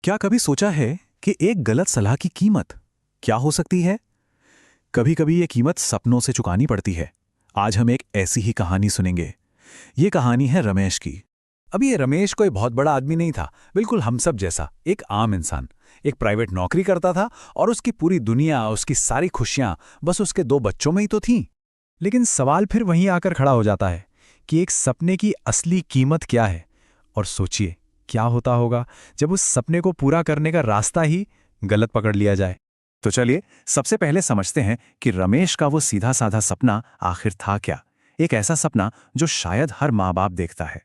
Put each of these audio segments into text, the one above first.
क्या कभी सोचा है कि एक गलत सलाह की कीमत क्या हो सकती है? कभी कभी ये कीमत सपनों से चुकानी पड़ती है। आज हम एक ऐसी ही कहानी सुनेंगे। ये कहानी है रमेश की। अब ये रमेश कोई बहुत बड़ा आदमी नहीं था, बिल्कुल हम सब जैसा एक आम इंसान। एक प्राइवेट नौकरी करता था और उसकी पूरी दुनिया, उसकी सारी खुशियां बस उसके दो बच्चों में ही तो थीं। लेकिन सवाल फिर वहीं आकर खड़ा हो जाता है कि एक सपने की असली कीमत क्या है। और सोचिए, क्या होता होगा जब उस सपने को पूरा करने का रास्ता ही गलत पकड़ लिया जाए। तो चलिए सबसे पहले समझते हैं कि रमेश का वो सीधा साधा सपना आखिर था क्या। एक ऐसा सपना जो शायद हर माँ बाप देखता है।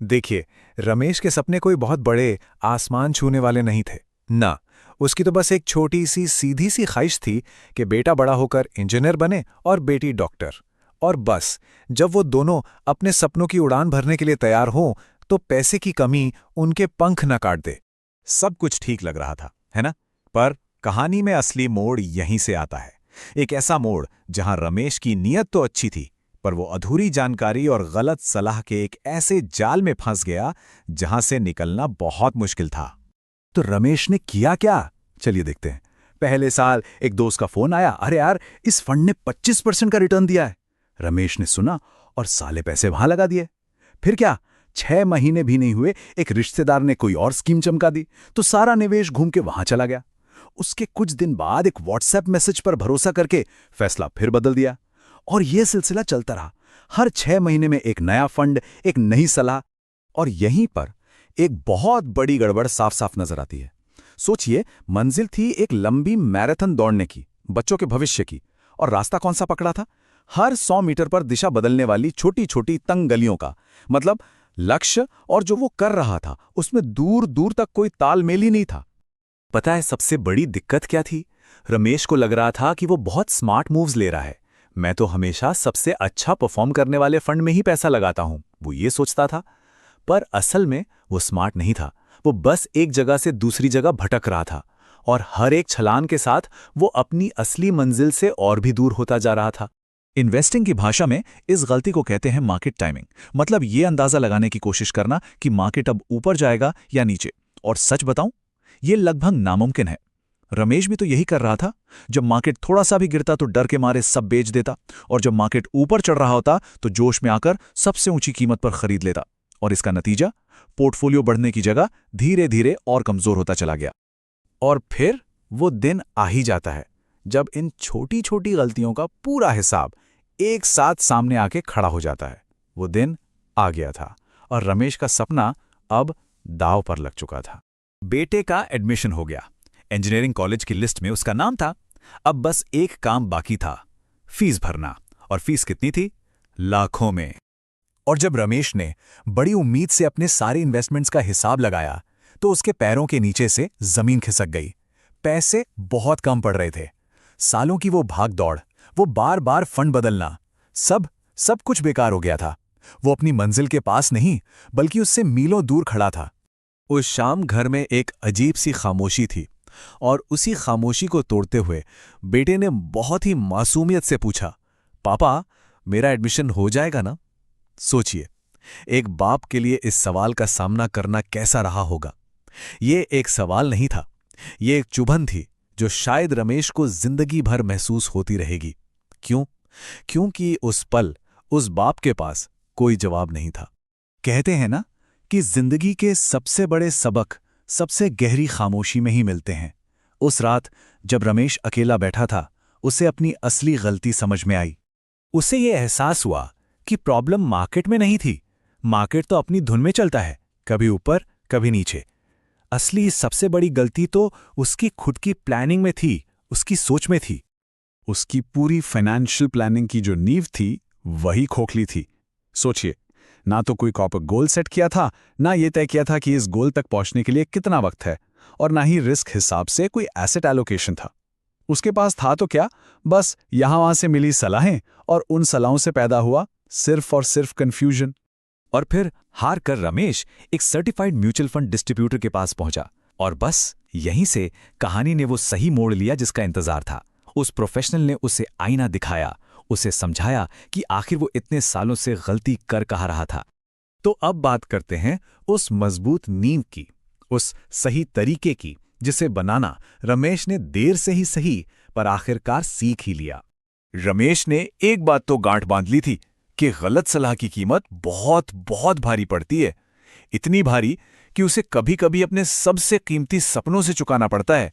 देखिए, रमेश के सपने कोई बहुत बड़े आसमान छूने वाले नहीं थे। ना, उसकी तो बस एक छोटी सी सीधी सी ख्वाहिश थी कि बेटा बड़ा होकर इंजीनियर बने और बेटी डॉक्टर। और बस जब वो दोनों अपने सपनों की उड़ान भरने के लिए तैयार हों तो पैसे की कमी उनके पंख न काट दे। सब कुछ ठीक लग रहा था, है ना? पर कहानी में असली मोड़ यहीं से आता है। एक ऐसा मोड़ जहां रमेश की नीयत तो अच्छी थी, पर वो अधूरी जानकारी और गलत सलाह के एक ऐसे जाल में फंस गया जहां से निकलना बहुत मुश्किल था। तो रमेश ने किया क्या? चलिए देखते हैं। पहले साल एक दोस्त का फोन आया, अरे यार इस फंड ने 25% का रिटर्न दिया है। रमेश ने सुना और साले पैसे वहां लगा दिए। फिर क्या, 6 महीने भी नहीं हुए एक रिश्तेदार ने कोई और स्कीम चमका दी, तो सारा निवेश घूम के वहां चला गया। उसके कुछ दिन बाद एक व्हाट्सएप मैसेज पर भरोसा करके फैसला फिर बदल दिया। और यह सिलसिला चलता रहा। हर 6 महीने में एक नया फंड, एक नई सलाह। और यहीं पर एक बहुत बड़ी गड़बड़ साफ साफ नजर आती है। सोचिए, मंजिल थी एक लंबी मैराथन दौड़ने की, बच्चों के भविष्य की। और रास्ता कौन सा पकड़ा था? हर 100 मीटर पर दिशा बदलने वाली छोटी छोटी तंग गलियों का। मतलब लक्ष्य और जो वो कर रहा था उसमें दूर दूर तक कोई तालमेल ही नहीं था। पता है सबसे बड़ी दिक्कत क्या थी? रमेश को लग रहा था कि वो बहुत स्मार्ट मूव्स ले रहा है। मैं तो हमेशा सबसे अच्छा परफॉर्म करने वाले फंड में ही पैसा लगाता हूं, वो ये सोचता था। पर असल में वो स्मार्ट नहीं था। वो बस एक जगह से दूसरी जगह भटक रहा था और हर एक छलांग के साथ वो अपनी असली मंजिल से और भी दूर होता जा रहा था। इन्वेस्टिंग की भाषा में इस गलती को कहते हैं मार्केट टाइमिंग। मतलब ये अंदाजा लगाने की कोशिश करना कि मार्केट अब ऊपर जाएगा या नीचे। और सच बताऊं, ये लगभग नामुमकिन है। रमेश भी तो यही कर रहा था। जब मार्केट थोड़ा सा भी गिरता तो डर के मारे सब बेच देता, और जब मार्केट ऊपर चढ़ रहा होता तो जोश में आकर सबसे ऊंची कीमत पर खरीद लेता। और इसका नतीजा, पोर्टफोलियो बढ़ने की जगह धीरे धीरे और कमजोर होता चला गया। और फिर वो दिन आ ही जाता है जब इन छोटी छोटी गलतियों का पूरा हिसाब एक साथ सामने आके खड़ा हो जाता है। वो दिन आ गया था और रमेश का सपना अब दांव पर लग चुका था। बेटे का एडमिशन हो गया। इंजीनियरिंग कॉलेज की लिस्ट में उसका नाम था। अब बस एक काम बाकी था, फीस भरना। और फीस कितनी थी? लाखों में। और जब रमेश ने बड़ी उम्मीद से अपने सारे इन्वेस्टमेंट्स का हिसाब लगाया तो उसके पैरों के नीचे से जमीन खिसक गई। पैसे बहुत कम पड़ रहे थे। सालों की वो भाग दौड़, वो बार बार फंड बदलना, सब कुछ बेकार हो गया था। वो अपनी मंजिल के पास नहीं बल्कि उससे मीलों दूर खड़ा था। उस शाम घर में एक अजीब सी खामोशी थी, और उसी खामोशी को तोड़ते हुए बेटे ने बहुत ही मासूमियत से पूछा, पापा मेरा एडमिशन हो जाएगा ना? सोचिए, एक बाप के लिए इस सवाल का सामना करना कैसा रहा होगा। ये एक सवाल नहीं था, ये एक चुभन थी जो शायद रमेश को जिंदगी भर महसूस होती रहेगी। क्यों? क्योंकि उस पल उस बाप के पास कोई जवाब नहीं था। कहते हैं ना कि जिंदगी के सबसे बड़े सबक सबसे गहरी खामोशी में ही मिलते हैं। उस रात जब रमेश अकेला बैठा था, उसे अपनी असली गलती समझ में आई। उसे ये एहसास हुआ कि प्रॉब्लम मार्केट में नहीं थी। मार्केट तो अपनी धुन में चलता है, कभी ऊपर कभी नीचे। असली सबसे बड़ी गलती तो उसकी खुद की प्लानिंग में थी, उसकी सोच में थी। उसकी पूरी फाइनेंशियल प्लानिंग की जो नींव थी वही खोखली थी। सोचिए, ना तो कोई कॉर्पोरेट गोल सेट किया था, ना ये तय किया था कि इस गोल तक पहुंचने के लिए कितना वक्त है, और ना ही रिस्क हिसाब से कोई एसेट एलोकेशन था। उसके पास था तो क्या, बस यहां वहां से मिली सलाहें, और उन सलाहों से पैदा हुआ सिर्फ और सिर्फ कंफ्यूजन। और फिर हार कर रमेश एक सर्टिफाइड म्यूचुअल फंड डिस्ट्रीब्यूटर के पास पहुंचा, और बस यहीं से कहानी ने वो सही मोड़ लिया जिसका इंतजार था। उस प्रोफेशनल ने उसे आईना दिखाया, उसे समझाया कि आखिर वो इतने सालों से गलती कर कहा रहा था। तो अब बात करते हैं उस मजबूत नींव की। उस सही तरीके की जिसे बनाना रमेश ने देर से ही सही पर आखिरकार सीख ही लिया। रमेश ने एक बात तो गांठ बांध ली थी कि गलत सलाह की कीमत बहुत बहुत भारी पड़ती है, इतनी भारी कि उसे कभी-कभी अपने सबसे कीमती सपनों से चुकाना पड़ता है।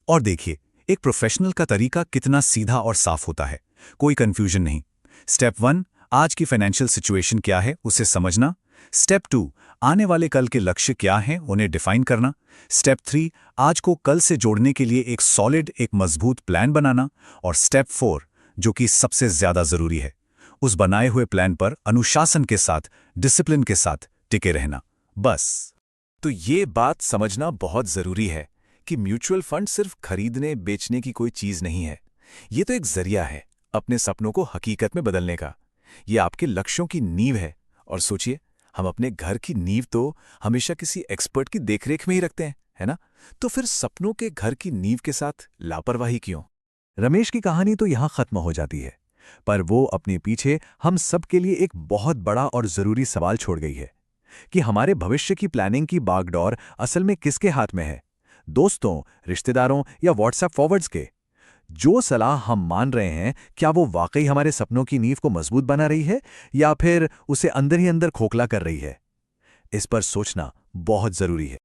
और देखिए, एक प्रोफेशनल का तरीका कितना सीधा और साफ होता है, कोई कंफ्यूजन नहीं। स्टेप 1, आज की फाइनेंशियल सिचुएशन क्या है उसे समझना। स्टेप 2, आने वाले कल के लक्ष्य क्या हैं उन्हें डिफाइन करना। स्टेप 3, आज को कल से जोड़ने के लिए एक सॉलिड, एक मजबूत प्लान बनाना। और स्टेप 4, जो कि सबसे ज्यादा जरूरी है, उस बनाए हुए प्लान पर अनुशासन के साथ, डिसिप्लिन के साथ टिके रहना। बस। तो ये बात समझना बहुत जरूरी है कि म्यूचुअल फंड सिर्फ खरीदने बेचने की कोई चीज नहीं है। ये तो एक जरिया है अपने सपनों को हकीकत में बदलने का। ये आपके लक्ष्यों की नींव है। और सोचिए, हम अपने घर की नींव तो हमेशा किसी एक्सपर्ट की देखरेख में ही रखते हैं, है ना? तो फिर सपनों के घर की नींव के साथ लापरवाही क्यों? रमेश की कहानी तो यहां खत्म हो जाती है, पर वो अपने पीछे हम सब के लिए एक बहुत बड़ा और जरूरी सवाल छोड़ गई है कि हमारे भविष्य की प्लानिंग की बागडोर असल में किसके हाथ में है? दोस्तों, रिश्तेदारों या व्हाट्सएप फॉरवर्ड्स के? जो सलाह हम मान रहे हैं, क्या वो वाकई हमारे सपनों की नींव को मजबूत बना रही है या फिर उसे अंदर ही अंदर खोखला कर रही है? इस पर सोचना बहुत जरूरी है।